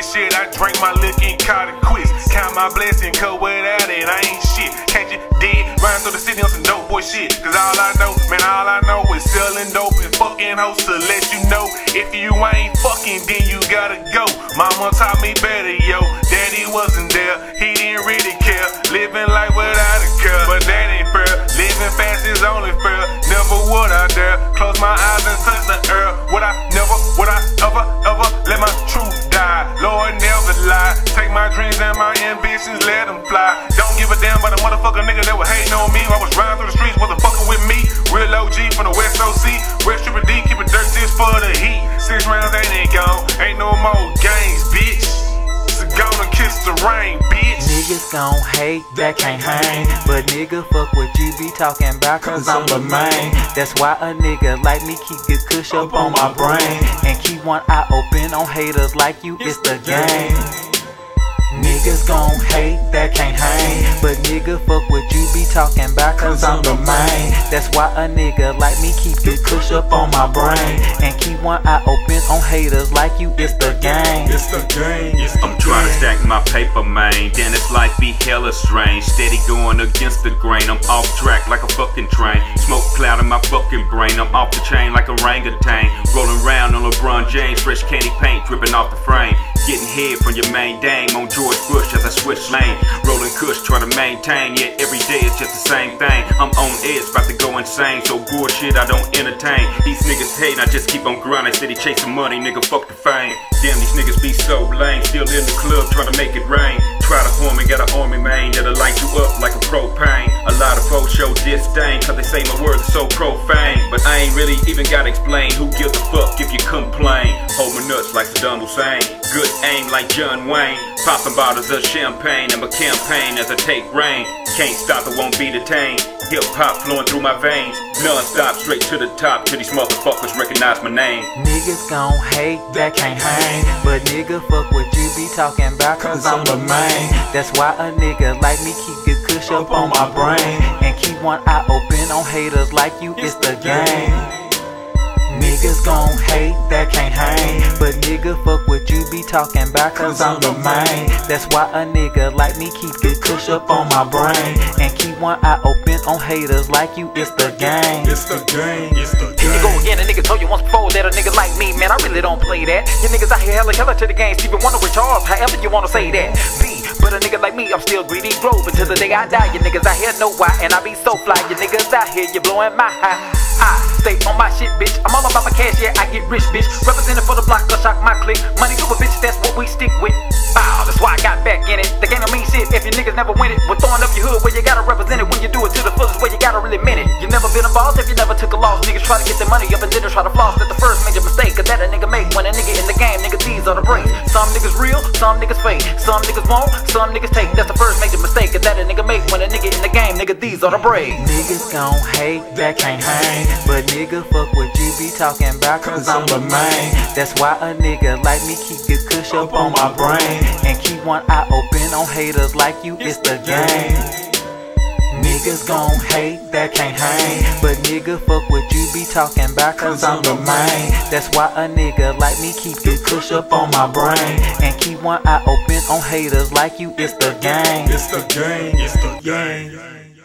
Shit, I drink my liquor and call it quits. Count my blessing, cause without it, I ain't shit. Can't you dig? Run through the city on some dope boy shit. Cause all I know is selling dope and fucking hoes to let you know. If you ain't fucking, then you gotta go. Mama taught me better, yo. Daddy wasn't there, he didn't really care. Living life without a care, but that ain't fair. Living fast is only fair. Never would I dare close my eyes and touch the earth. Would I ever let my truth die? Lord never lie. Take my dreams and my ambitions, let them fly. Don't give a damn about a motherfucker nigga that was hating on me. I was riding through the streets, wasn't fucking with me. Real OG from the West OC. West Triple D, keep it dirt just for the heat. 6 rounds ain't gone, ain't no more games, bitch. So gonna kiss the rain, bitch. Niggas gon' hate, that can't hang. But nigga, fuck what you be talking about, cause I'm the main. That's why a nigga like me keep good kush up on my brain. And keep one eye open on haters like you, it's the game. Niggas gon' hate, that can't hang. But nigga, fuck what you be talking about, cause I'm the main. That's why a nigga like me keep good kush up on my brain. And keep one eye open on haters like you, it's the game. It's the game, it's the I'm trying to stack my paper, man. Then this life be hella strange. Steady going against the grain. I'm off track like a fucking train. Smoke cloud in my fucking brain. I'm off the chain like a orangutan. Rolling around on LeBron James. Fresh candy paint dripping off the frame. Getting head from your main dame on George Bush as I switch lane. Rolling kush, try to maintain, yet every day it's just the same thing. I'm on edge, about to go insane, so bullshit I don't entertain. These niggas hate, I just keep on grinding, steady chasing money, nigga, fuck the fame. Damn, these niggas be so lame, still in the club trying to make it rain. Try to harm me, got an army man that'll light you up like a propane. A lot of folks show disdain, cause they say my words are so profane. But I ain't really even gotta explain who gives a fuck if you complain. Hold my nuts like Saddam Hussein, good aim like John Wayne. Popping bottles of champagne and my campaign as I take rain. Can't stop, it won't be detained. Hip hop flowing through my veins, non-stop straight to the top till these motherfuckers recognize my name. Niggas gon' hate, that can't hang. But nigga, fuck what you be talking about, cause I'm the main. That's why a nigga like me keep good kush up on my brain. And keep one eye open on haters like you, it's the game. Niggas gon' hate, that can't hang. But nigga, fuck what you be talking about, cause I'm the main. That's why a nigga like me keep good kush up on my brain. And keep one eye open on haters like you, it's the game. It's the game, it's the game. Here you go again, a nigga told you once before that a nigga like me, man, I really don't play that. You niggas out here hella to the game, Stephen Wonder with Charles, however you wanna say that. But a nigga like me, I'm still greedy grove until the day I die. You niggas out here know why, and I be so fly. You niggas out here, you blowing my high. I stay on my shit, bitch. I'm all about my cash, yeah, I get rich, bitch. Representing for the block, go shock my clique. Money over bitch, that's what we stick with. Bow, that's why I got back in it. The game don't mean shit if you niggas never win it. We're throwing up your hood where you gotta represent it. When you do it to the fullest, where you gotta really mean it. You never been a boss if you never took a loss. Niggas try to get their money up and then they try to floss. That's the first major mistake, cause that a nigga make when a nigga in the game. Nigga, these are the breaks. Some niggas real, some niggas fake. Some niggas won't, some niggas take. That's the first major mistake, cause that a nigga make when a nigga in the game. Nigga, these are the breaks. Niggas gon' hate, that can't hang. But nigga, fuck what you be talking about, cause I'm the main. That's why a nigga like me keep good kush up on my brain. And keep one eye open on haters like you, it's the game. Niggas gon' hate, that can't hang. But nigga, fuck what you be talking about, cause I'm the main. That's why a nigga like me keep good kush up on my brain. And keep one eye open on haters like you, it's the game. It's the game, it's the game.